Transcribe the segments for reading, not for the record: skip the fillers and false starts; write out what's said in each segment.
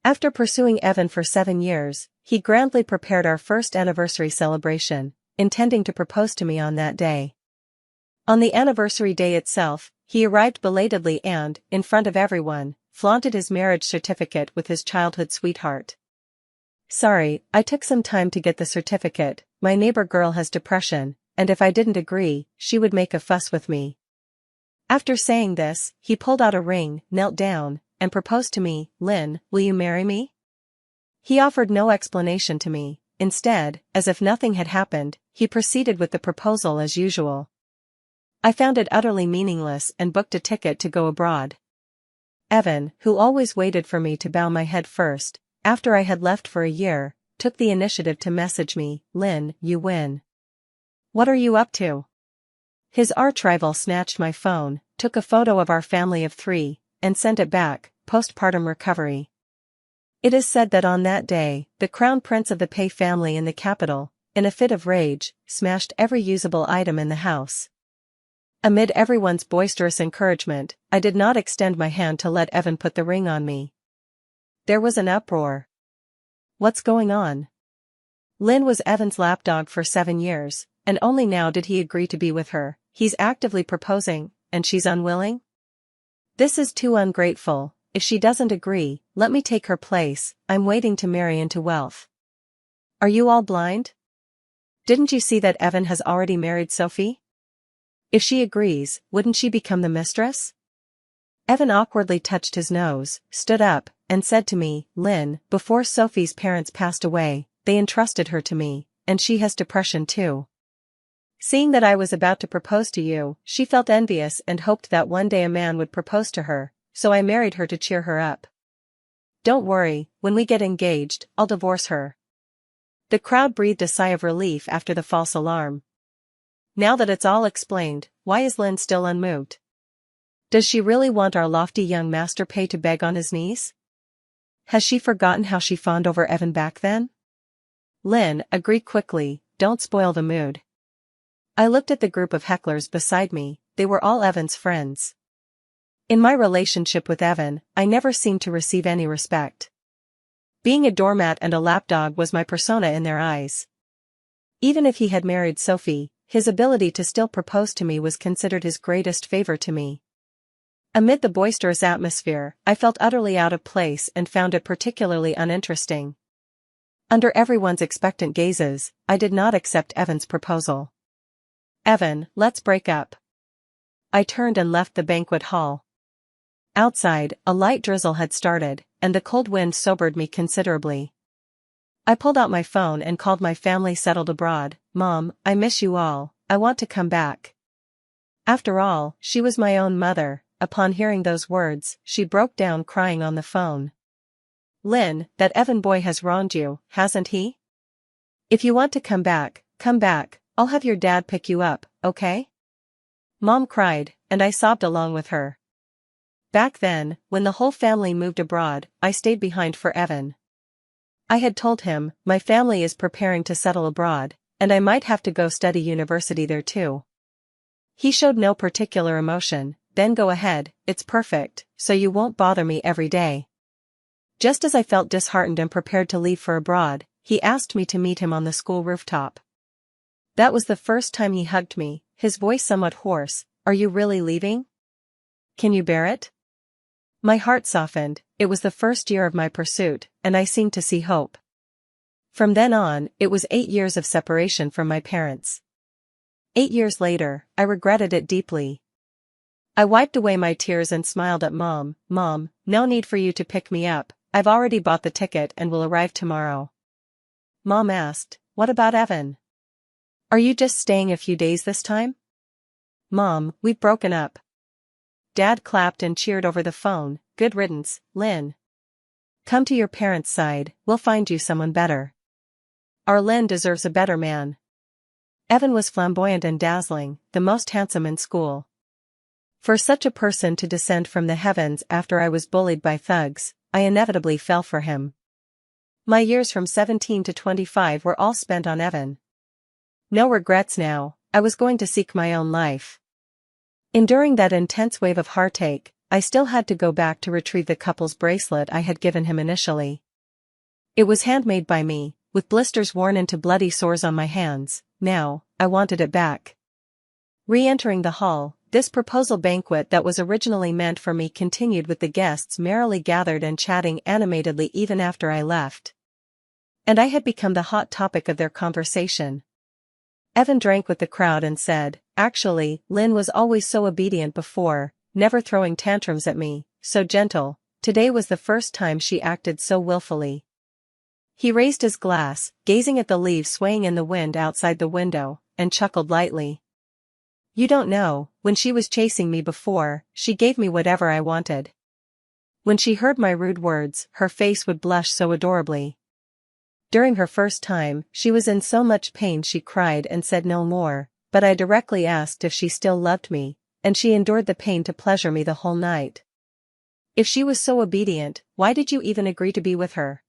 After pursuing Evan for 7 years, he grandly prepared our first anniversary celebration, intending to propose to me on that day. On the anniversary day itself, he arrived belatedly and, in front of everyone, flaunted his marriage certificate with his childhood sweetheart. "Sorry, I took some time to get the certificate. My neighbor girl has depression, and if I didn't agree, she would make a fuss with me." After saying this, he pulled out a ring, knelt down, and proposed to me. "Lynn, will you marry me?" He offered no explanation to me. Instead, as if nothing had happened, he proceeded with the proposal as usual. I found it utterly meaningless and booked a ticket to go abroad. Evan, who always waited for me to bow my head first, after I had left for a year, took the initiative to message me. "Lynn, you win. What are you up to?" His arch-rival snatched my phone, took a photo of our family of 3, and sent it back, postpartum recovery. It is said that on that day, the crown prince of the Pei family in the capital, in a fit of rage, smashed every usable item in the house. Amid everyone's boisterous encouragement, I did not extend my hand to let Evan put the ring on me. There was an uproar. "What's going on?" Lynn was Evan's lapdog for 7 years, and only now did he agree to be with her. He's actively proposing, and she's unwilling? This is too ungrateful. If she doesn't agree, let me take her place. I'm waiting to marry into wealth. Are you all blind? Didn't you see that Evan has already married Sophie? If she agrees, wouldn't she become the mistress? Evan awkwardly touched his nose, stood up, and said to me, "Lynn, before Sophie's parents passed away, they entrusted her to me, and she has depression too. Seeing that I was about to propose to you, she felt envious and hoped that one day a man would propose to her, so I married her to cheer her up. Don't worry, when we get engaged, I'll divorce her." The crowd breathed a sigh of relief after the false alarm. Now that it's all explained, why is Lynn still unmoved? Does she really want our lofty young master Pei to beg on his knees? Has she forgotten how she fawned over Evan back then? Lynn, agree quickly, don't spoil the mood. I looked at the group of hecklers beside me. They were all Evan's friends. In my relationship with Evan, I never seemed to receive any respect. Being a doormat and a lapdog was my persona in their eyes. Even if he had married Sophie, his ability to still propose to me was considered his greatest favor to me. Amid the boisterous atmosphere, I felt utterly out of place and found it particularly uninteresting. Under everyone's expectant gazes, I did not accept Evan's proposal. "Evan, let's break up." I turned and left the banquet hall. Outside, a light drizzle had started, and the cold wind sobered me considerably. I pulled out my phone and called my family settled abroad. "Mom, I miss you all, I want to come back." After all, she was my own mother. Upon hearing those words, she broke down crying on the phone. "Lynn, that Evan boy has wronged you, hasn't he? If you want to come back, I'll have your dad pick you up, okay?" Mom cried, and I sobbed along with her. Back then, when the whole family moved abroad, I stayed behind for Evan. I had told him, my family is preparing to settle abroad, and I might have to go study university there too. He showed no particular emotion. "Then go ahead, it's perfect, so you won't bother me every day." Just as I felt disheartened and prepared to leave for abroad, he asked me to meet him on the school rooftop. That was the first time he hugged me, his voice somewhat hoarse. "Are you really leaving? Can you bear it?" My heart softened. It was the first year of my pursuit, and I seemed to see hope. From then on, it was 8 years of separation from my parents. 8 years later, I regretted it deeply. I wiped away my tears and smiled at Mom. "Mom, no need for you to pick me up, I've already bought the ticket and will arrive tomorrow." Mom asked, "What about Evan? Are you just staying a few days this time?" "Mom, we've broken up." Dad clapped and cheered over the phone. "Good riddance, Lynn. Come to your parents' side, we'll find you someone better. Our Lynn deserves a better man." Evan was flamboyant and dazzling, the most handsome in school. For such a person to descend from the heavens after I was bullied by thugs, I inevitably fell for him. My years from 17 to 25 were all spent on Evan. No regrets now, I was going to seek my own life. Enduring that intense wave of heartache, I still had to go back to retrieve the couple's bracelet I had given him initially. It was handmade by me, with blisters worn into bloody sores on my hands. Now, I wanted it back. Re-entering the hall, this proposal banquet that was originally meant for me continued with the guests merrily gathered and chatting animatedly even after I left. And I had become the hot topic of their conversation. Evan drank with the crowd and said, "Actually, Lynn was always so obedient before, never throwing tantrums at me, so gentle. Today was the first time she acted so willfully." He raised his glass, gazing at the leaves swaying in the wind outside the window, and chuckled lightly. "You don't know, when she was chasing me before, she gave me whatever I wanted. When she heard my rude words, her face would blush so adorably. During her first time, she was in so much pain she cried and said no more, but I directly asked if she still loved me, and she endured the pain to pleasure me the whole night. If she was so obedient, why did you even agree to be with her?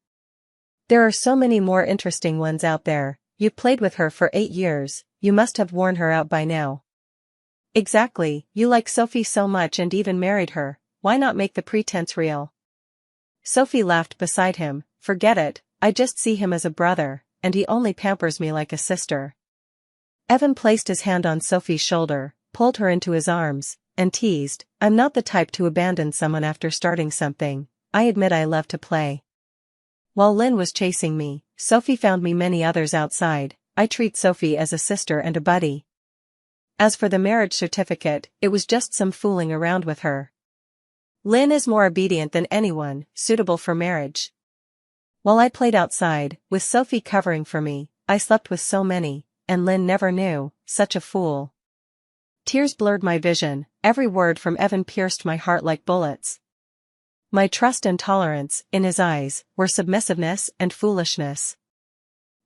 There are so many more interesting ones out there. You played with her for 8 years, you must have worn her out by now." "Exactly, you like Sophie so much and even married her, why not make the pretense real?" Sophie laughed beside him. "Forget it, I just see him as a brother, and he only pampers me like a sister." Evan placed his hand on Sophie's shoulder, pulled her into his arms, and teased, "I'm not the type to abandon someone after starting something. I admit I love to play. While Lynn was chasing me, Sophie found me many others outside. I treat Sophie as a sister and a buddy. As for the marriage certificate, it was just some fooling around with her. Lynn is more obedient than anyone, suitable for marriage. While I played outside, with Sophie covering for me, I slept with so many, and Lynn never knew, such a fool." Tears blurred my vision, every word from Evan pierced my heart like bullets. My trust and tolerance, in his eyes, were submissiveness and foolishness.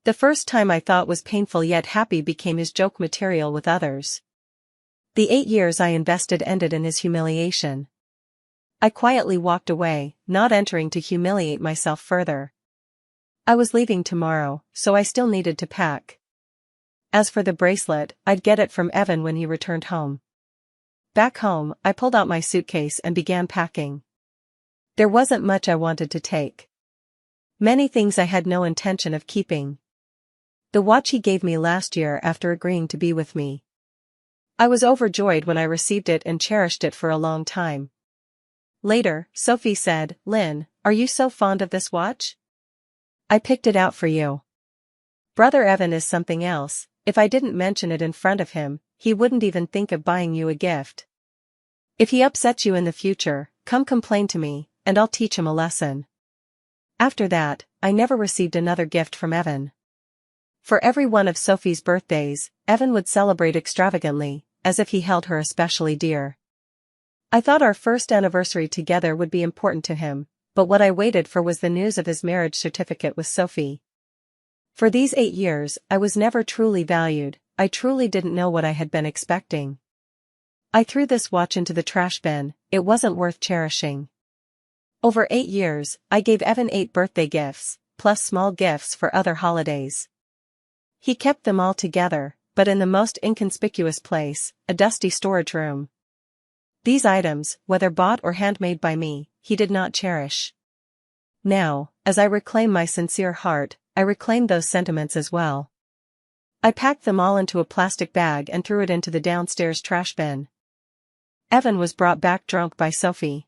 The first time I thought was painful yet happy became his joke material with others. The 8 years I invested ended in his humiliation. I quietly walked away, not entering to humiliate myself further. I was leaving tomorrow, so I still needed to pack. As for the bracelet, I'd get it from Evan when he returned home. Back home, I pulled out my suitcase and began packing. There wasn't much I wanted to take. Many things I had no intention of keeping. The watch he gave me last year after agreeing to be with me. I was overjoyed when I received it and cherished it for a long time. Later, Sophie said, "Lynn, are you so fond of this watch? I picked it out for you. Brother Evan is something else. If I didn't mention it in front of him, he wouldn't even think of buying you a gift. If he upsets you in the future, come complain to me, and I'll teach him a lesson." After that, I never received another gift from Evan. For every one of Sophie's birthdays, Evan would celebrate extravagantly, as if he held her especially dear. I thought our first anniversary together would be important to him, but what I waited for was the news of his marriage certificate with Sophie. For these 8 years, I was never truly valued. I truly didn't know what I had been expecting. I threw this watch into the trash bin. It wasn't worth cherishing. Over 8 years, I gave Evan 8 birthday gifts, plus small gifts for other holidays. He kept them all together, but in the most inconspicuous place, a dusty storage room. These items, whether bought or handmade by me, he did not cherish. Now, as I reclaim my sincere heart, I reclaim those sentiments as well. I packed them all into a plastic bag and threw it into the downstairs trash bin. Evan was brought back drunk by Sophie.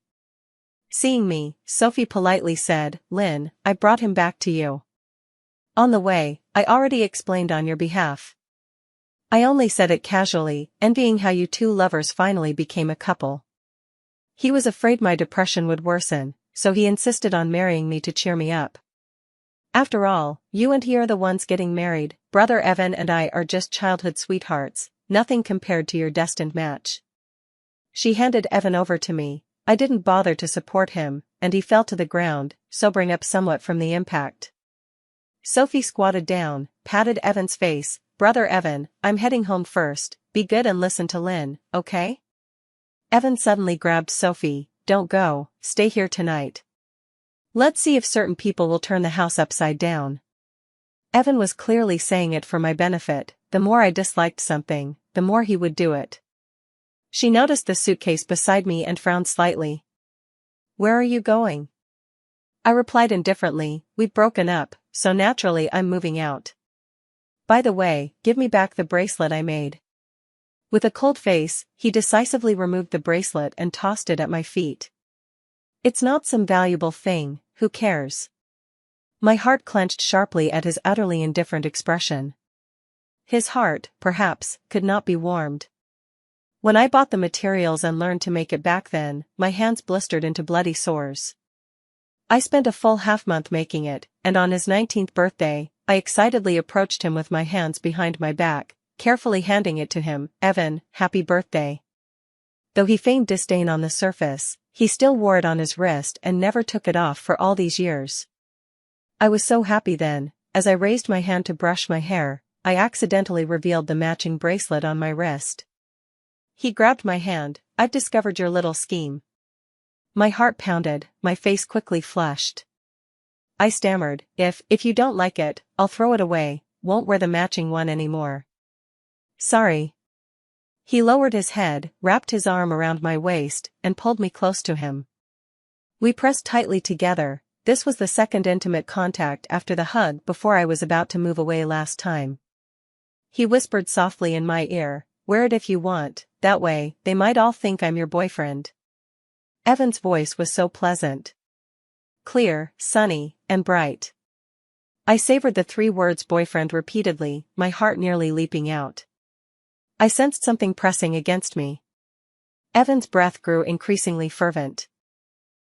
Seeing me, Sophie politely said, "Lynn, I brought him back to you. On the way, I already explained on your behalf. I only said it casually, envying how you two lovers finally became a couple. He was afraid my depression would worsen, so he insisted on marrying me to cheer me up. After all, you and he are the ones getting married. Brother Evan and I are just childhood sweethearts, nothing compared to your destined match." She handed Evan over to me. I didn't bother to support him, and he fell to the ground, sobering up somewhat from the impact. Sophie squatted down, patted Evan's face. "Brother Evan, I'm heading home first. Be good and listen to Lynn, okay?" Evan suddenly grabbed Sophie. "Don't go, stay here tonight. Let's see if certain people will turn the house upside down." Evan was clearly saying it for my benefit. The more I disliked something, the more he would do it. She noticed the suitcase beside me and frowned slightly. Where are you going? I replied indifferently, we've broken up, so naturally I'm moving out. By the way, give me back the bracelet I made. With a cold face, he decisively removed the bracelet and tossed it at my feet. It's not some valuable thing, who cares? My heart clenched sharply at his utterly indifferent expression. His heart, perhaps, could not be warmed. When I bought the materials and learned to make it back then, my hands blistered into bloody sores. I spent a full half-month making it, and on his 19th birthday, I excitedly approached him with my hands behind my back, carefully handing it to him. Evan, happy birthday. Though he feigned disdain on the surface, he still wore it on his wrist and never took it off for all these years. I was so happy then, as I raised my hand to brush my hair, I accidentally revealed the matching bracelet on my wrist. He grabbed my hand. I've discovered your little scheme. My heart pounded, my face quickly flushed. I stammered, if you don't like it, I'll throw it away, won't wear the matching one anymore. Sorry. He lowered his head, wrapped his arm around my waist, and pulled me close to him. We pressed tightly together. This was the second intimate contact after the hug before I was about to move away last time. He whispered softly in my ear, wear it if you want, that way, they might all think I'm your boyfriend. Evan's voice was so pleasant. Clear, sunny, and bright. I savored the 3 words boyfriend repeatedly, my heart nearly leaping out. I sensed something pressing against me. Evan's breath grew increasingly fervent.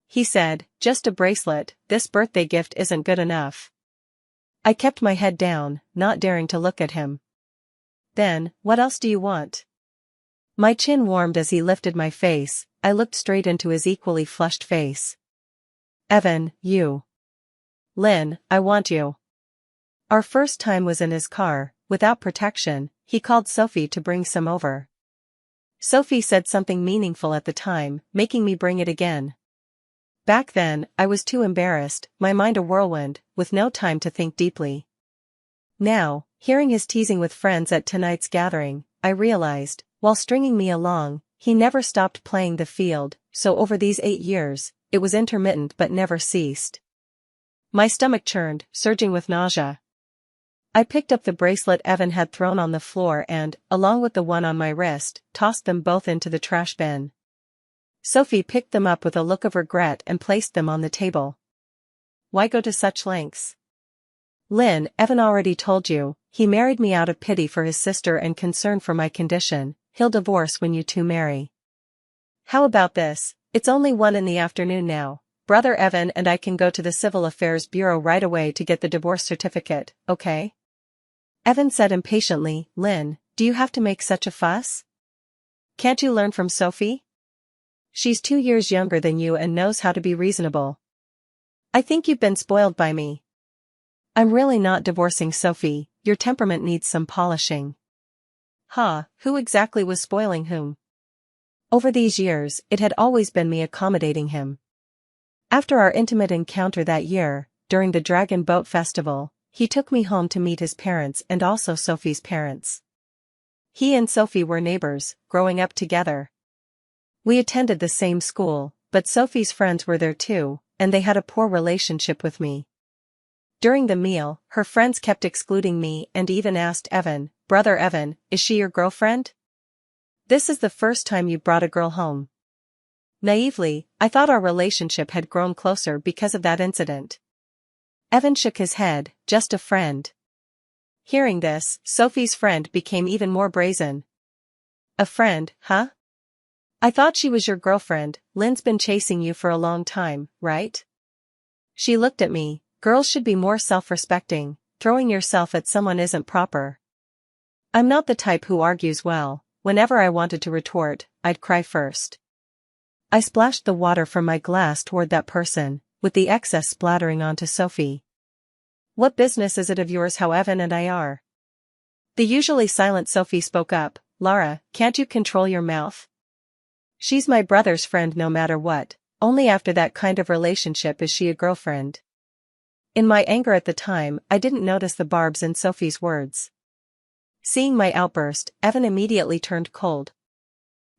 He said, just a bracelet, this birthday gift isn't good enough. I kept my head down, not daring to look at him. Then, what else do you want? My chin warmed as he lifted my face. I looked straight into his equally flushed face. Evan, you. Lynn, I want you. Our first time was in his car, without protection. He called Sophie to bring some over. Sophie said something meaningful at the time, making me bring it again. Back then, I was too embarrassed, my mind a whirlwind, with no time to think deeply. Now, hearing his teasing with friends at tonight's gathering, I realized, while stringing me along, he never stopped playing the field, so over these 8 years, it was intermittent but never ceased. My stomach churned, surging with nausea. I picked up the bracelet Evan had thrown on the floor and, along with the one on my wrist, tossed them both into the trash bin. Sophie picked them up with a look of regret and placed them on the table. Why go to such lengths? Lynn, Evan already told you, he married me out of pity for his sister and concern for my condition. He'll divorce when you two marry. How about this? It's only 1 in the afternoon now. Brother Evan and I can go to the Civil Affairs Bureau right away to get the divorce certificate, okay? Evan said impatiently, Lynn, do you have to make such a fuss? Can't you learn from Sophie? She's 2 years younger than you and knows how to be reasonable. I think you've been spoiled by me. I'm really not divorcing Sophie, your temperament needs some polishing. Who exactly was spoiling whom? Over these years, it had always been me accommodating him. After our intimate encounter that year, during the Dragon Boat Festival, he took me home to meet his parents and also Sophie's parents. He and Sophie were neighbors, growing up together. We attended the same school, but Sophie's friends were there too, and they had a poor relationship with me. During the meal, her friends kept excluding me and even asked Evan, Brother Evan, is she your girlfriend? This is the first time you brought a girl home. Naively, I thought our relationship had grown closer because of that incident. Evan shook his head, just a friend. Hearing this, Sophie's friend became even more brazen. A friend, huh? I thought she was your girlfriend. Lynn's been chasing you for a long time, right? She looked at me. Girls should be more self-respecting, throwing yourself at someone isn't proper. I'm not the type who argues well. Whenever I wanted to retort, I'd cry first. I splashed the water from my glass toward that person, with the excess splattering onto Sophie. What business is it of yours how Evan and I are? The usually silent Sophie spoke up, Lara, can't you control your mouth? She's my brother's friend no matter what, only after that kind of relationship is she a girlfriend. In my anger at the time, I didn't notice the barbs in Sophie's words. Seeing my outburst, Evan immediately turned cold.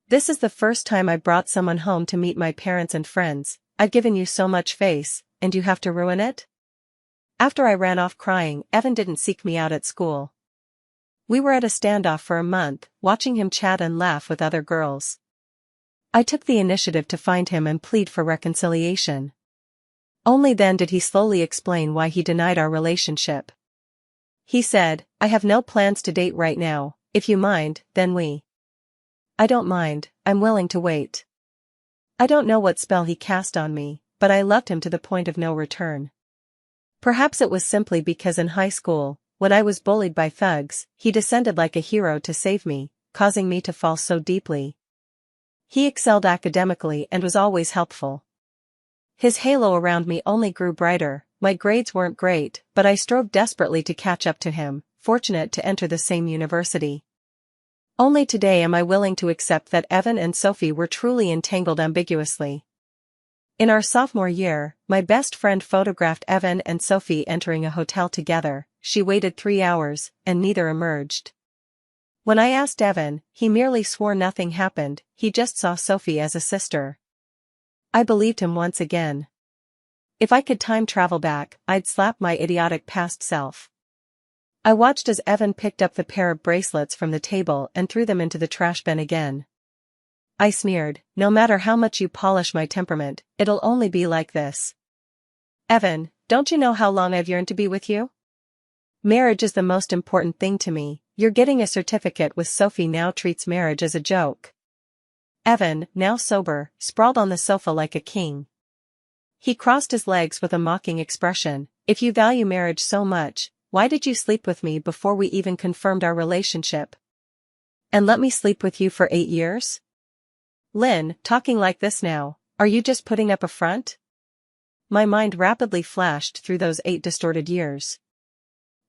This is the first time I brought someone home to meet my parents and friends, I'd given you so much face, and you have to ruin it? After I ran off crying, Evan didn't seek me out at school. We were at a standoff for a month, watching him chat and laugh with other girls. I took the initiative to find him and plead for reconciliation. Only then did he slowly explain why he denied our relationship. He said, "I have no plans to date right now, if you mind, then we." I don't mind, I'm willing to wait. I don't know what spell he cast on me, but I loved him to the point of no return. Perhaps it was simply because in high school, when I was bullied by thugs, he descended like a hero to save me, causing me to fall so deeply. He excelled academically and was always helpful. His halo around me only grew brighter. My grades weren't great, but I strove desperately to catch up to him, fortunate to enter the same university. Only today am I willing to accept that Evan and Sophie were truly entangled ambiguously. In our sophomore year, my best friend photographed Evan and Sophie entering a hotel together. She waited 3 hours, and neither emerged. When I asked Evan, he merely swore nothing happened, he just saw Sophie as a sister. I believed him once again. If I could time travel back, I'd slap my idiotic past self. I watched as Evan picked up the pair of bracelets from the table and threw them into the trash bin again. I sneered, "No matter how much you polish my temperament, it'll only be like this." "Evan, don't you know how long I've yearned to be with you? Marriage is the most important thing to me. You're getting a certificate with Sophie now treats marriage as a joke." Evan, now sober, sprawled on the sofa like a king. He crossed his legs with a mocking expression. "If you value marriage so much, why did you sleep with me before we even confirmed our relationship? And let me sleep with you for 8 years? Lynn, talking like this now, are you just putting up a front?" My mind rapidly flashed through those 8 distorted years.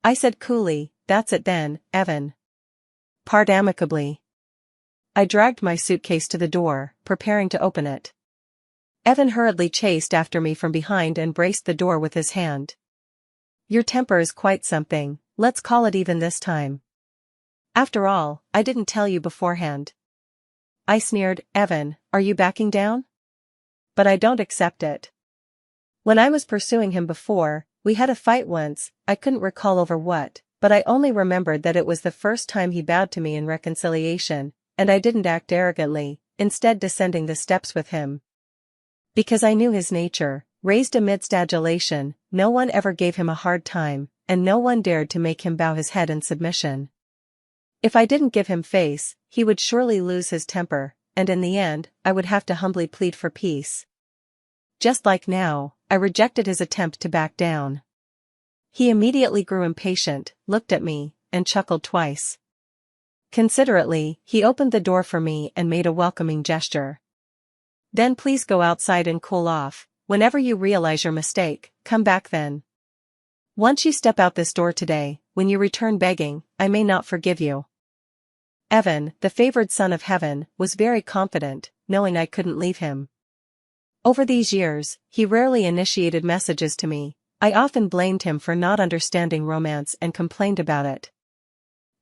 I said coolly, "That's it then, Evan. Part amicably." I dragged my suitcase to the door, preparing to open it. Evan hurriedly chased after me from behind and braced the door with his hand. "Your temper is quite something, let's call it even this time. After all, I didn't tell you beforehand." I sneered, "Evan, are you backing down? But I don't accept it. When I was pursuing him before, we had a fight once, I couldn't recall over what, but I only remembered that it was the first time he bowed to me in reconciliation, and I didn't act arrogantly, instead descending the steps with him. Because I knew his nature, raised amidst adulation, no one ever gave him a hard time, and no one dared to make him bow his head in submission. If I didn't give him face, he would surely lose his temper, and in the end, I would have to humbly plead for peace. Just like now, I rejected his attempt to back down. He immediately grew impatient, looked at me, and chuckled twice. Considerately, he opened the door for me and made a welcoming gesture. "Then please go outside and cool off. Whenever you realize your mistake, come back then. Once you step out this door today, when you return begging, I may not forgive you." Evan, the favored son of heaven, was very confident, knowing I couldn't leave him. Over these years, he rarely initiated messages to me. I often blamed him for not understanding romance and complained about it.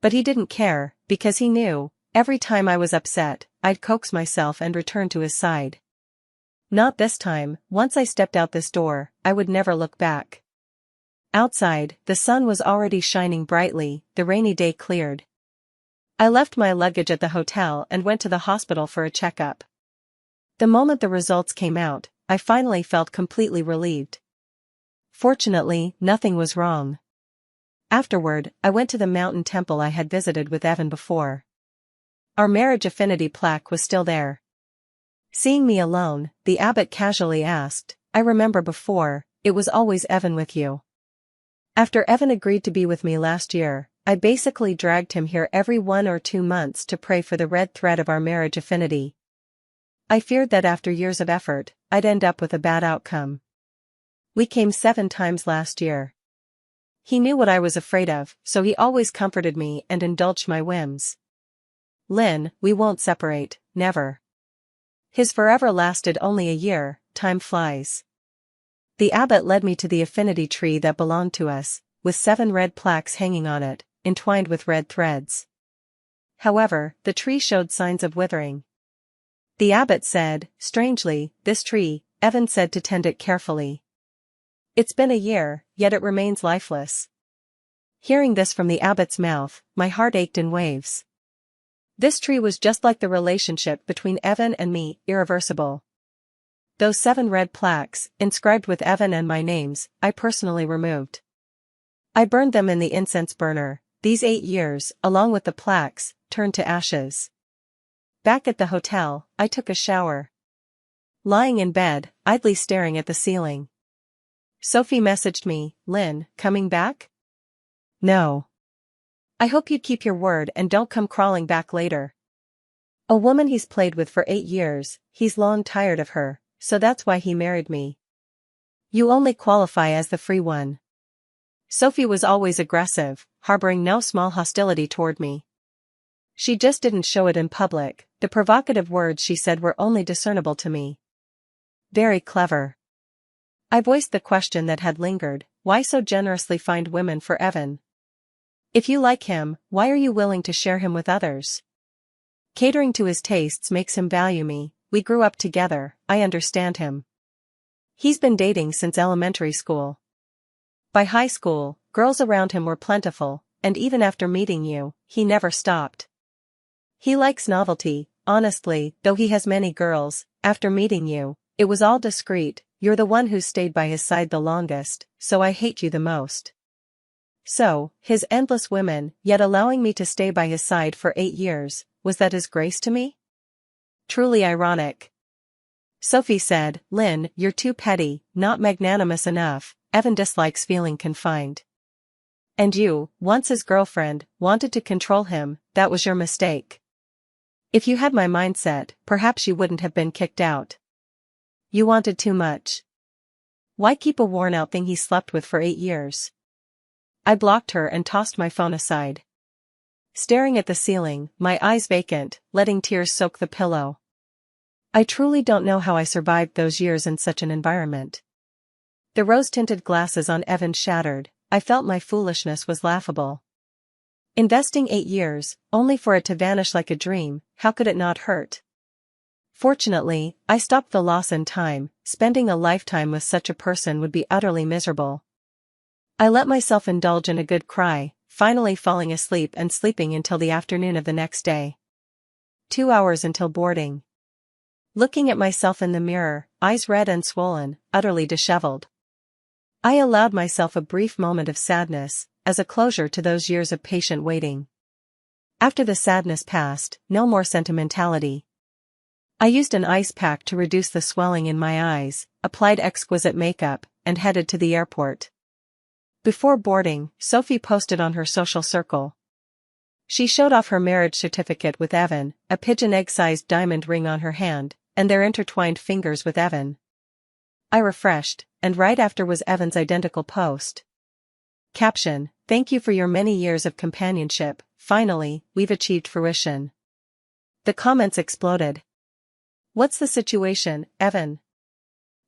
But he didn't care, because he knew, every time I was upset, I'd coax myself and return to his side. Not this time. Once I stepped out this door, I would never look back. Outside, the sun was already shining brightly, the rainy day cleared. I left my luggage at the hotel and went to the hospital for a checkup. The moment the results came out, I finally felt completely relieved. Fortunately, nothing was wrong. Afterward, I went to the mountain temple I had visited with Evan before. Our marriage affinity plaque was still there. Seeing me alone, the abbot casually asked, "I remember before, it was always Evan with you." After Evan agreed to be with me last year, I basically dragged him here every 1 or 2 months to pray for the red thread of our marriage affinity. I feared that after years of effort, I'd end up with a bad outcome. We came 7 times last year. He knew what I was afraid of, so he always comforted me and indulged my whims. "Lynn, we won't separate, never." His forever lasted only a year. Time flies. The abbot led me to the affinity tree that belonged to us, with 7 red plaques hanging on it, entwined with red threads. However, the tree showed signs of withering. The abbot said, "Strangely, this tree, Evan said to tend it carefully. It's been a year, yet it remains lifeless. Hearing this from the abbot's mouth, my heart ached in waves. This tree was just like the relationship between Evan and me, irreversible. Those 7 red plaques, inscribed with Evan and my names, I personally removed. I burned them in the incense burner. These 8 years, along with the plaques, turned to ashes. Back at the hotel, I took a shower. Lying in bed, idly staring at the ceiling. Sophie messaged me, "Lynn, coming back?" No. I hope you'd keep your word and don't come crawling back later. A woman he's played with for 8 years, he's long tired of her, so that's why he married me. You only qualify as the free one. Sophie was always aggressive, harboring no small hostility toward me. She just didn't show it in public. The provocative words she said were only discernible to me. Very clever. I voiced the question that had lingered, why so generously find women for Evan? If you like him, why are you willing to share him with others? Catering to his tastes makes him value me. We grew up together, I understand him. He's been dating since elementary school. By high school, girls around him were plentiful, and even after meeting you, he never stopped. He likes novelty, honestly, though he has many girls. After meeting you, it was all discreet. You're the one who stayed by his side the longest, so I hate you the most. So, his endless women, yet allowing me to stay by his side for 8 years, was that his grace to me? Truly ironic. Sophie said, "Lynn, you're too petty, not magnanimous enough. Evan dislikes feeling confined. And you, once his girlfriend, wanted to control him. That was your mistake. If you had my mindset, perhaps you wouldn't have been kicked out. You wanted too much. Why keep a worn-out thing he slept with for 8 years?" I blocked her and tossed my phone aside. Staring at the ceiling, my eyes vacant, letting tears soak the pillow. I truly don't know how I survived those years in such an environment. The rose-tinted glasses on Evan shattered. I felt my foolishness was laughable. Investing 8 years, only for it to vanish like a dream, how could it not hurt? Fortunately, I stopped the loss in time. Spending a lifetime with such a person would be utterly miserable. I let myself indulge in a good cry, finally falling asleep and sleeping until the afternoon of the next day. 2 hours until boarding. Looking at myself in the mirror, eyes red and swollen, utterly disheveled. I allowed myself a brief moment of sadness, as a closure to those years of patient waiting. After the sadness passed, no more sentimentality. I used an ice pack to reduce the swelling in my eyes, applied exquisite makeup, and headed to the airport. Before boarding, Sophie posted on her social circle. She showed off her marriage certificate with Evan, a pigeon egg-sized diamond ring on her hand, and their intertwined fingers with Evan. I refreshed, and right after was Evan's identical post. Caption: "Thank you for your many years of companionship. Finally, we've achieved fruition." The comments exploded. "What's the situation, Evan?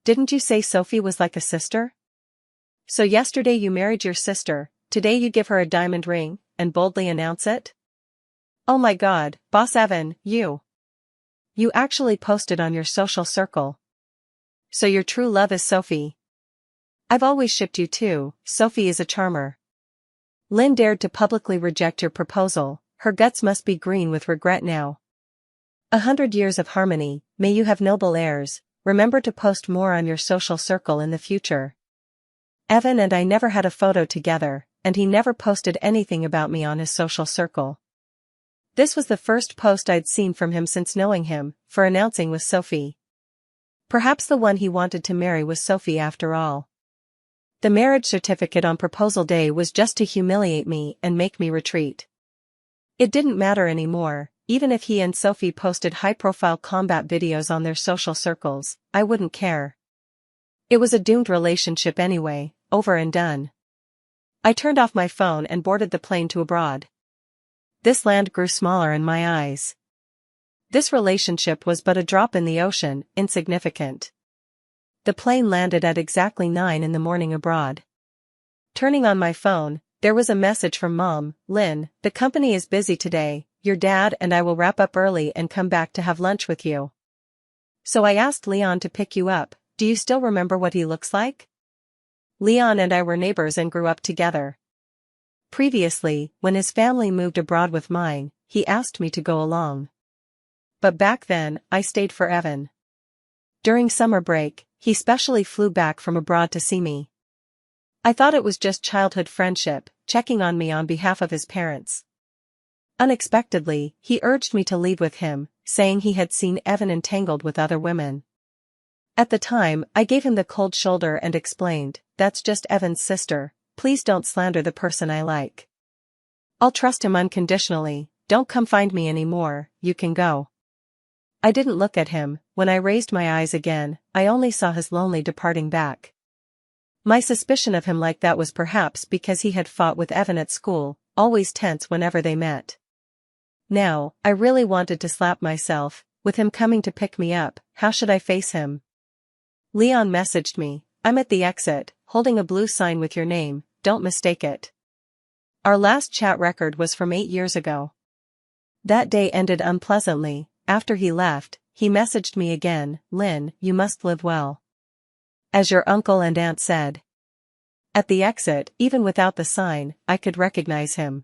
Didn't you say Sophie was like a sister? So yesterday you married your sister, today you give her a diamond ring, and boldly announce it? Oh my God, Boss Evan, you actually posted on your social circle. So your true love is Sophie. I've always shipped you too. Sophie is a charmer." Lynn dared to publicly reject your proposal. Her guts must be green with regret now. 100 years of harmony, may you have noble heirs. Remember to post more on your social circle in the future. Evan and I never had a photo together, and he never posted anything about me on his social circle. This was the first post I'd seen from him since knowing him, for announcing with Sophie. Perhaps the one he wanted to marry was Sophie after all. The marriage certificate on proposal day was just to humiliate me and make me retreat. It didn't matter anymore. Even if he and Sophie posted high-profile combat videos on their social circles, I wouldn't care. It was a doomed relationship anyway, over and done. I turned off my phone and boarded the plane to abroad. This land grew smaller in my eyes. This relationship was but a drop in the ocean, insignificant. The plane landed at exactly 9 in the morning abroad. Turning on my phone, there was a message from Mom. "Lynn, the company is busy today. Your dad and I will wrap up early and come back to have lunch with you. So I asked Leon to pick you up. Do you still remember what he looks like? Leon and I were neighbors and grew up together. Previously, when his family moved abroad with mine, he asked me to go along. But back then, I stayed for Evan. During summer break, he specially flew back from abroad to see me. I thought it was just childhood friendship, checking on me on behalf of his parents. Unexpectedly, he urged me to leave with him, saying he had seen Evan entangled with other women. At the time, I gave him the cold shoulder and explained, "That's just Evan's sister, please don't slander the person I like. I'll trust him unconditionally, don't come find me anymore, you can go." I didn't look at him. When I raised my eyes again, I only saw his lonely departing back. My suspicion of him like that was perhaps because he had fought with Evan at school, always tense whenever they met. Now, I really wanted to slap myself. With him coming to pick me up, how should I face him? Leon messaged me, "I'm at the exit, holding a blue sign with your name, don't mistake it." Our last chat record was from 8 years ago. That day ended unpleasantly. After he left, he messaged me again, "Lynn, you must live well. As your uncle and aunt said." At the exit, even without the sign, I could recognize him.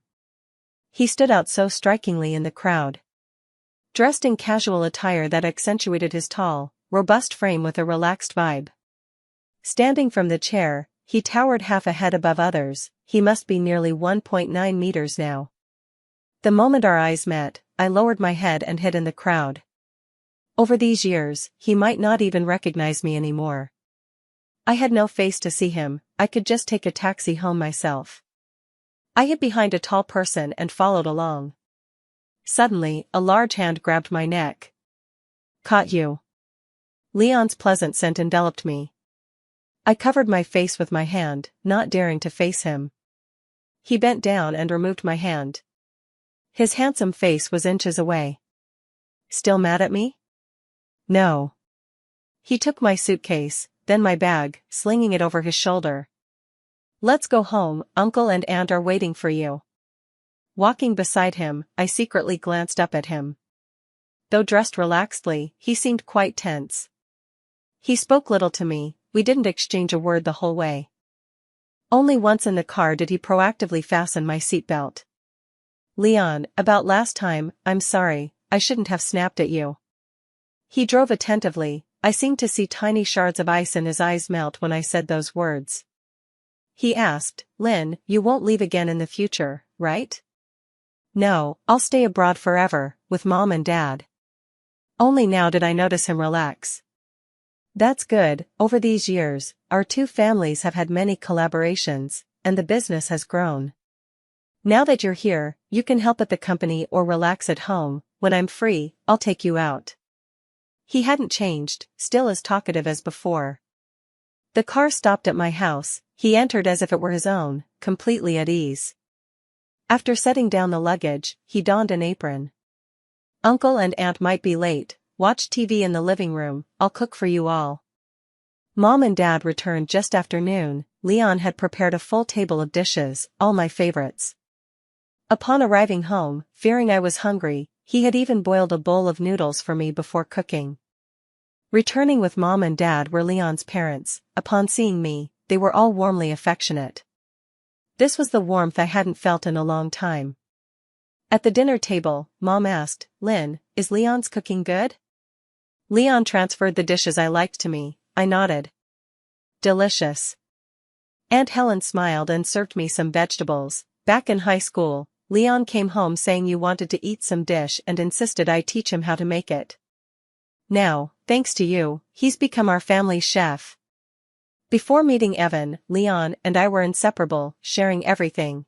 He stood out so strikingly in the crowd. Dressed in casual attire that accentuated his tall, robust frame with a relaxed vibe. Standing from the chair, he towered half a head above others. He must be nearly 1.9 meters now. The moment our eyes met, I lowered my head and hid in the crowd. Over these years, he might not even recognize me anymore. I had no face to see him, I could just take a taxi home myself. I hid behind a tall person and followed along. Suddenly, a large hand grabbed my neck. "Caught you." Leon's pleasant scent enveloped me. I covered my face with my hand, not daring to face him. He bent down and removed my hand. His handsome face was inches away. "Still mad at me?" "No." He took my suitcase, then my bag, slinging it over his shoulder. "Let's go home, Uncle and Aunt are waiting for you." Walking beside him, I secretly glanced up at him. Though dressed relaxedly, he seemed quite tense. He spoke little to me, we didn't exchange a word the whole way. Only once in the car did he proactively fasten my seatbelt. "Leon, about last time, I'm sorry, I shouldn't have snapped at you." He drove attentively. I seemed to see tiny shards of ice in his eyes melt when I said those words. He asked, "Lynn, you won't leave again in the future, right?" "No, I'll stay abroad forever, with Mom and Dad." Only now did I notice him relax. "That's good. Over these years, our two families have had many collaborations, and the business has grown. Now that you're here, you can help at the company or relax at home. When I'm free, I'll take you out." He hadn't changed, still as talkative as before. The car stopped at my house. He entered as if it were his own, completely at ease. After setting down the luggage, he donned an apron. "Uncle and Aunt might be late, watch TV in the living room, I'll cook for you all." Mom and Dad returned just after noon. Leon had prepared a full table of dishes, all my favorites. Upon arriving home, fearing I was hungry, he had even boiled a bowl of noodles for me before cooking. Returning with Mom and Dad were Leon's parents. Upon seeing me, they were all warmly affectionate. This was the warmth I hadn't felt in a long time. At the dinner table, Mom asked, "Lynn, is Leon's cooking good?" Leon transferred the dishes I liked to me. I nodded. "Delicious." Aunt Helen smiled and served me some vegetables. Back in high school, Leon came home saying you wanted to eat some dish and insisted I teach him how to make it. Now, thanks to you, he's become our family chef. Before meeting Evan, Leon and I were inseparable, sharing everything.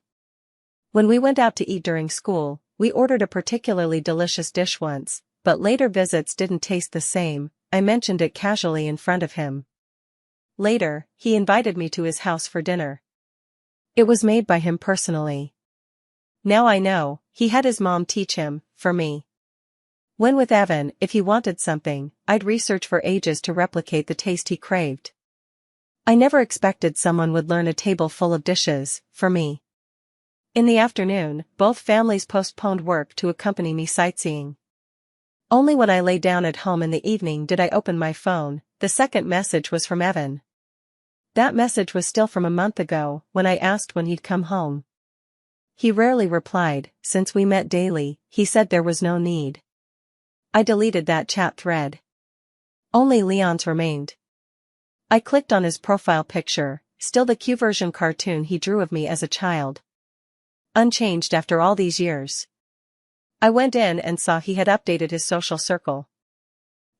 When we went out to eat during school, we ordered a particularly delicious dish once, but later visits didn't taste the same. I mentioned it casually in front of him. Later, he invited me to his house for dinner. It was made by him personally. Now I know, he had his mom teach him, for me. When with Evan, if he wanted something, I'd research for ages to replicate the taste he craved. I never expected someone would learn a table full of dishes, for me. In the afternoon, both families postponed work to accompany me sightseeing. Only when I lay down at home in the evening did I open my phone. The second message was from Evan. That message was still from a month ago, when I asked when he'd come home. He rarely replied. Since we met daily, he said there was no need. I deleted that chat thread. Only Leon's remained. I clicked on his profile picture, still the Q-version cartoon he drew of me as a child. Unchanged after all these years. I went in and saw he had updated his social circle.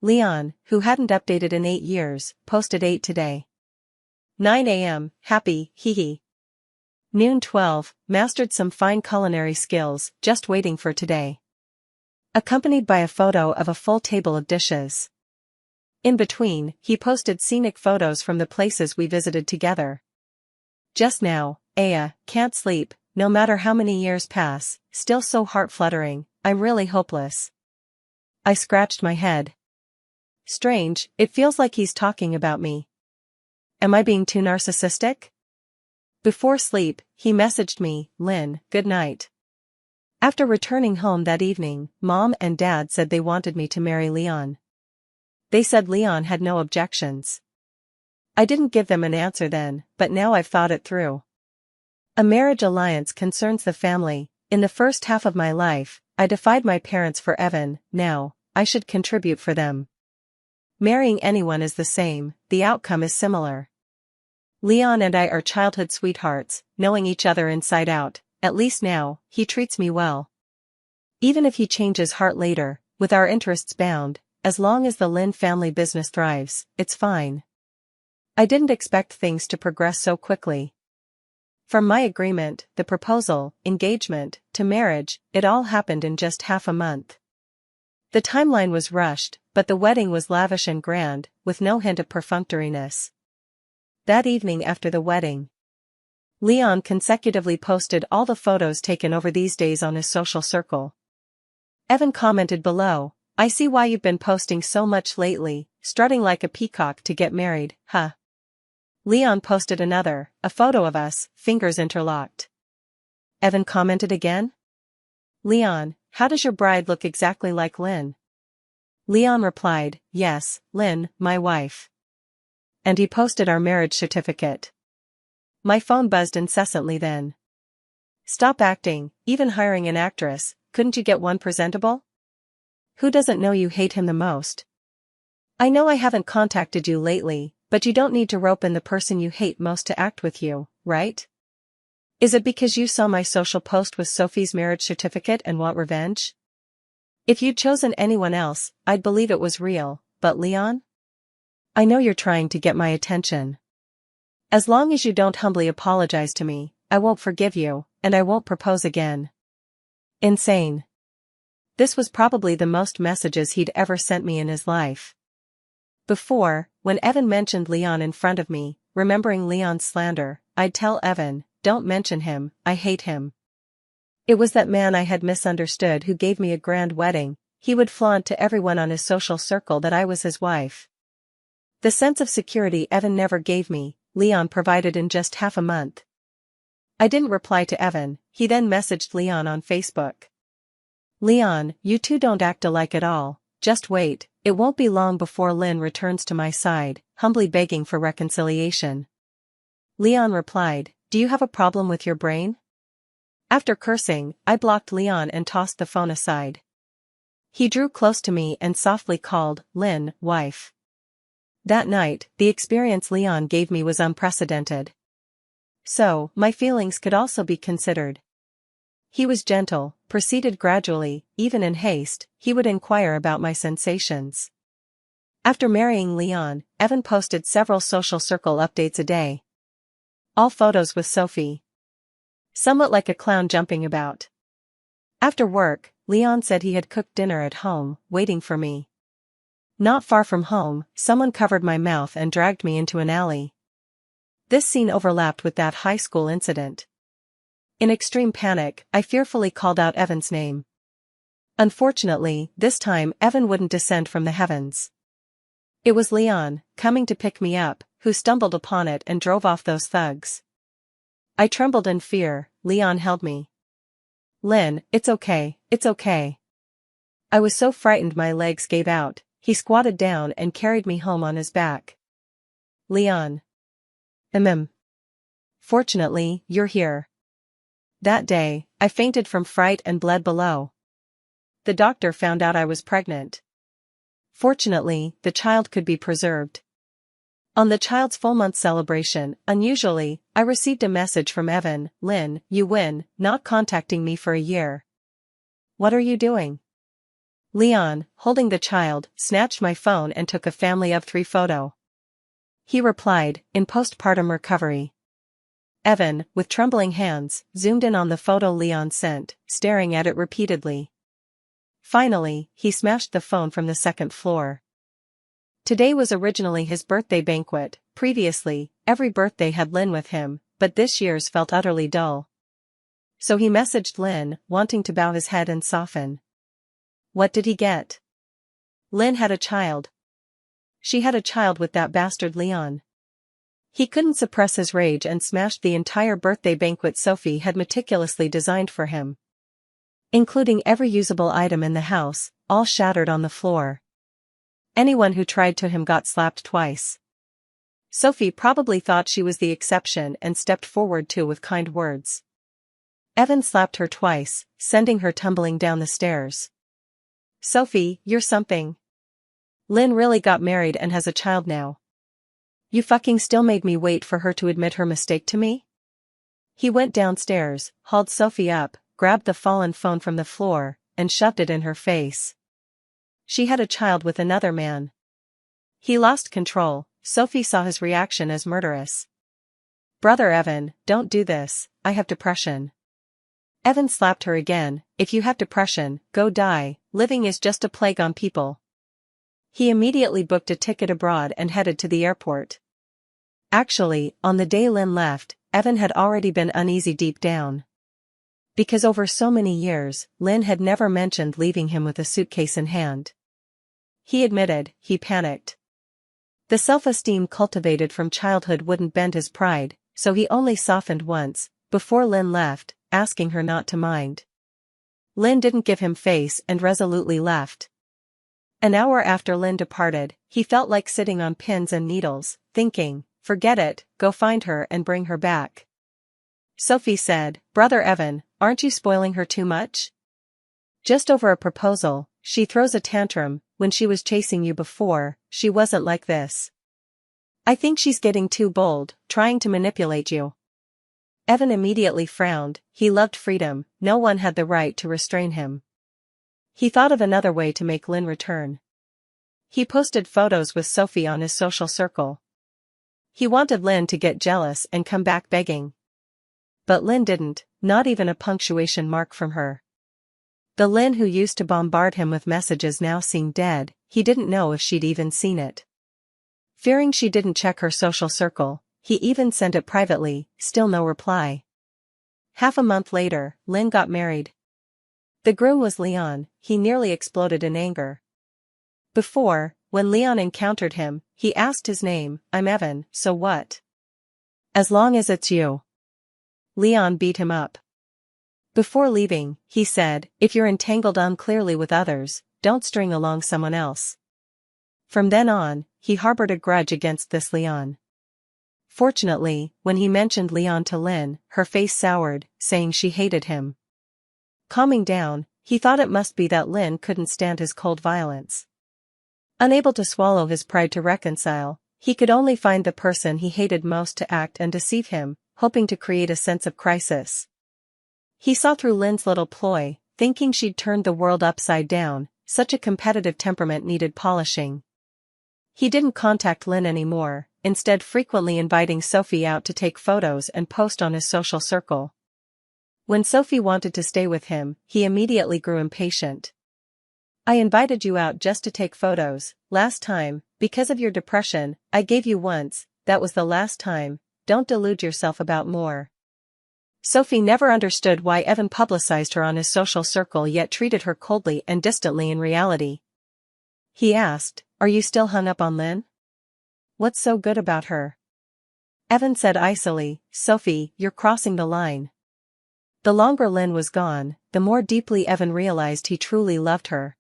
Leon, who hadn't updated in 8 years, posted 8 today. 9 a.m., happy, hee. Noon 12, mastered some fine culinary skills, just waiting for today. Accompanied by a photo of a full table of dishes. In between, he posted scenic photos from the places we visited together. Just now, can't sleep, no matter how many years pass, still so heart-fluttering, I'm really hopeless. I scratched my head. Strange, it feels like he's talking about me. Am I being too narcissistic? Before sleep, he messaged me, Lynn, good night. After returning home that evening, Mom and Dad said they wanted me to marry Leon. They said Leon had no objections. I didn't give them an answer then, but now I've thought it through. A marriage alliance concerns the family. In the first half of my life, I defied my parents for Evan. Now, I should contribute for them. Marrying anyone is the same, the outcome is similar. Leon and I are childhood sweethearts, knowing each other inside out. At least now, he treats me well. Even if he changes heart later, with our interests bound, as long as the Lynn family business thrives, it's fine. I didn't expect things to progress so quickly. From my agreement, the proposal, engagement, to marriage, it all happened in just half a month. The timeline was rushed, but the wedding was lavish and grand, with no hint of perfunctoriness. That evening after the wedding, Leon consecutively posted all the photos taken over these days on his social circle. Evan commented below, I see why you've been posting so much lately, strutting like a peacock to get married, huh? Leon posted another, a photo of us, fingers interlocked. Evan commented again? Leon, how does your bride look exactly like Lynn? Leon replied, yes, Lynn, my wife. And he posted our marriage certificate. My phone buzzed incessantly then. Stop acting, even hiring an actress, couldn't you get one presentable? Who doesn't know you hate him the most? I know I haven't contacted you lately, but you don't need to rope in the person you hate most to act with you, right? Is it because you saw my social post with Sophie's marriage certificate and want revenge? If you'd chosen anyone else, I'd believe it was real, but Leon? I know you're trying to get my attention. As long as you don't humbly apologize to me, I won't forgive you, and I won't propose again. Insane. This was probably the most messages he'd ever sent me in his life. Before, when Evan mentioned Leon in front of me, remembering Leon's slander, I'd tell Evan, don't mention him, I hate him. It was that man I had misunderstood who gave me a grand wedding. He would flaunt to everyone on his social circle that I was his wife. The sense of security Evan never gave me, Leon provided in just half a month. I didn't reply to Evan. He then messaged Leon on Facebook. Leon, you two don't act alike at all, just wait, it won't be long before Lynn returns to my side, humbly begging for reconciliation. Leon replied, do you have a problem with your brain? After cursing, I blocked Leon and tossed the phone aside. He drew close to me and softly called, Lynn, wife. That night, the experience Leon gave me was unprecedented. So, my feelings could also be considered. He was gentle, proceeded gradually, even in haste, he would inquire about my sensations. After marrying Leon, Evan posted several social circle updates a day. All photos with Sophie. Somewhat like a clown jumping about. After work, Leon said he had cooked dinner at home, waiting for me. Not far from home, someone covered my mouth and dragged me into an alley. This scene overlapped with that high school incident. In extreme panic, I fearfully called out Evan's name. Unfortunately, this time Evan wouldn't descend from the heavens. It was Leon, coming to pick me up, who stumbled upon it and drove off those thugs. I trembled in fear. Leon held me. Lynn, it's okay, it's okay. I was so frightened my legs gave out. He squatted down and carried me home on his back. Leon. Fortunately, you're here. That day, I fainted from fright and bled below. The doctor found out I was pregnant. Fortunately, the child could be preserved. On the child's full-month celebration, unusually, I received a message from Evan. Lynn, you win, not contacting me for a year. What are you doing? Leon, holding the child, snatched my phone and took a family of 3 photo. He replied, in postpartum recovery. Evan, with trembling hands, zoomed in on the photo Leon sent, staring at it repeatedly. Finally, he smashed the phone from the 2nd floor. Today was originally his birthday banquet. Previously, every birthday had Lynn with him, but this year's felt utterly dull. So he messaged Lynn, wanting to bow his head and soften. What did he get? Lynn had a child. She had a child with that bastard Leon. He couldn't suppress his rage and smashed the entire birthday banquet Sophie had meticulously designed for him. Including every usable item in the house, all shattered on the floor. Anyone who tried to him got slapped twice. Sophie probably thought she was the exception and stepped forward too with kind words. Evan slapped her twice, sending her tumbling down the stairs. Sophie, you're something. Lynn really got married and has a child now. You fucking still made me wait for her to admit her mistake to me? He went downstairs, hauled Sophie up, grabbed the fallen phone from the floor, and shoved it in her face. She had a child with another man. He lost control. Sophie saw his reaction as murderous. Brother Evan, don't do this, I have depression. Evan slapped her again. If you have depression, go die, living is just a plague on people. He immediately booked a ticket abroad and headed to the airport. Actually, on the day Lynn left, Evan had already been uneasy deep down. Because over so many years, Lynn had never mentioned leaving him with a suitcase in hand. He admitted, he panicked. The self-esteem cultivated from childhood wouldn't bend his pride, so he only softened once, before Lynn left, asking her not to mind. Lynn didn't give him face and resolutely left. An hour after Lynn departed, he felt like sitting on pins and needles, thinking, forget it, go find her and bring her back. Sophie said, Brother Evan, aren't you spoiling her too much? Just over a proposal, she throws a tantrum. When she was chasing you before, she wasn't like this. I think she's getting too bold, trying to manipulate you. Evan immediately frowned. He loved freedom, no one had the right to restrain him. He thought of another way to make Lynn return. He posted photos with Sophie on his social circle. He wanted Lynn to get jealous and come back begging. But Lynn didn't, not even a punctuation mark from her. The Lynn who used to bombard him with messages now seemed dead. He didn't know if she'd even seen it. Fearing she didn't check her social circle, he even sent it privately, still no reply. Half a month later, Lynn got married. The groom was Leon. He nearly exploded in anger. Before, when Leon encountered him, he asked his name. I'm Evan, so what? As long as it's you. Leon beat him up. Before leaving, he said, if you're entangled unclearly with others, don't string along someone else. From then on, he harbored a grudge against this Leon. Fortunately, when he mentioned Leon to Lynn, her face soured, saying she hated him. Calming down, he thought it must be that Lynn couldn't stand his cold violence. Unable to swallow his pride to reconcile, he could only find the person he hated most to act and deceive him, hoping to create a sense of crisis. He saw through Lynn's little ploy, thinking she'd turned the world upside down. Such a competitive temperament needed polishing. He didn't contact Lynn anymore, instead frequently inviting Sophie out to take photos and post on his social circle. When Sophie wanted to stay with him, he immediately grew impatient. I invited you out just to take photos. Last time, because of your depression, I gave you once, that was the last time, don't delude yourself about more. Sophie never understood why Evan publicized her on his social circle yet treated her coldly and distantly in reality. He asked, are you still hung up on Lynn? What's so good about her? Evan said icily, Sophie, you're crossing the line. The longer Lynn was gone, the more deeply Evan realized he truly loved her.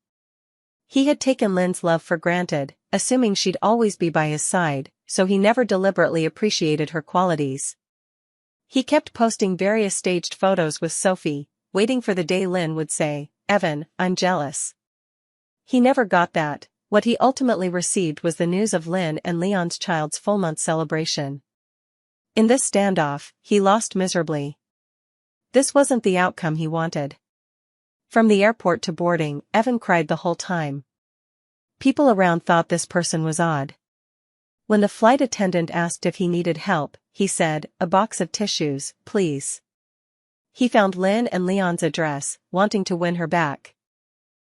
He had taken Lynn's love for granted, assuming she'd always be by his side, so he never deliberately appreciated her qualities. He kept posting various staged photos with Sophie, waiting for the day Lynn would say, "Evan, I'm jealous." He never got that. What he ultimately received was the news of Lynn and Leon's child's full-month celebration. In this standoff, he lost miserably. This wasn't the outcome he wanted. From the airport to boarding, Evan cried the whole time. People around thought this person was odd. When the flight attendant asked if he needed help, he said, "A box of tissues, please." He found Lynn and Leon's address, wanting to win her back.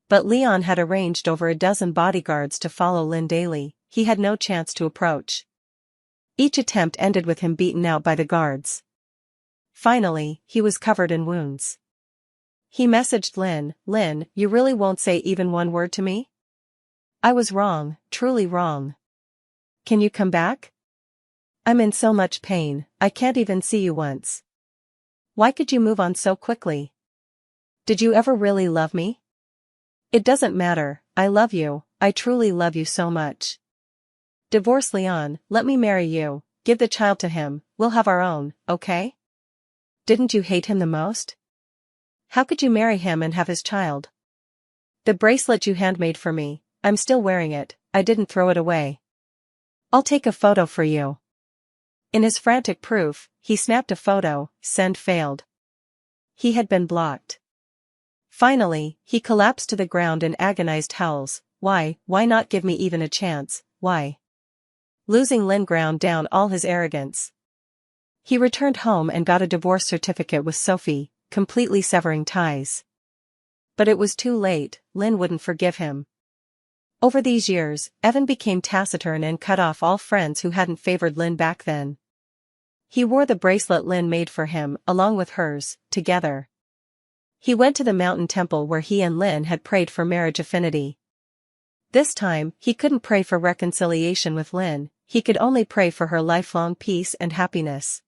But Leon had arranged over a dozen bodyguards to follow Lynn daily. He had no chance to approach. Each attempt ended with him beaten out by the guards. Finally, he was covered in wounds. He messaged Lynn, "Lynn, you really won't say even one word to me? I was wrong, truly wrong. Can you come back? I'm in so much pain, I can't even see you once. Why could you move on so quickly? Did you ever really love me? It doesn't matter, I love you, I truly love you so much. Divorce Leon, let me marry you, give the child to him, we'll have our own, okay? Didn't you hate him the most? How could you marry him and have his child? The bracelet you handmade for me, I'm still wearing it, I didn't throw it away. I'll take a photo for you." In his frantic proof, he snapped a photo, send failed. He had been blocked. Finally, he collapsed to the ground in agonized howls. Why not give me even a chance, why? Losing Lynn ground down all his arrogance. He returned home and got a divorce certificate with Sophie, completely severing ties. But it was too late, Lynn wouldn't forgive him. Over these years, Evan became taciturn and cut off all friends who hadn't favored Lynn back then. He wore the bracelet Lynn made for him, along with hers, together. He went to the mountain temple where he and Lynn had prayed for marriage affinity. This time, he couldn't pray for reconciliation with Lynn, he could only pray for her lifelong peace and happiness.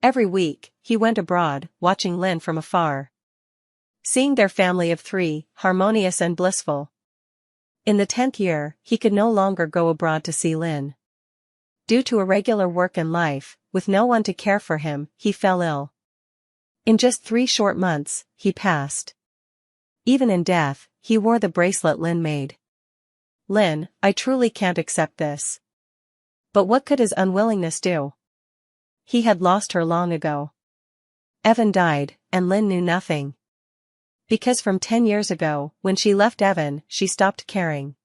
Every week, he went abroad, watching Lynn from afar. Seeing their family of 3, harmonious and blissful. In the 10th year, he could no longer go abroad to see Lynn. Due to irregular work and life, with no one to care for him, he fell ill. In just 3 short months, he passed. Even in death, he wore the bracelet Lynn made. "Lynn, I truly can't accept this." But what could his unwillingness do? He had lost her long ago. Evan died, and Lynn knew nothing. Because from 10 years ago, when she left Evan, she stopped caring.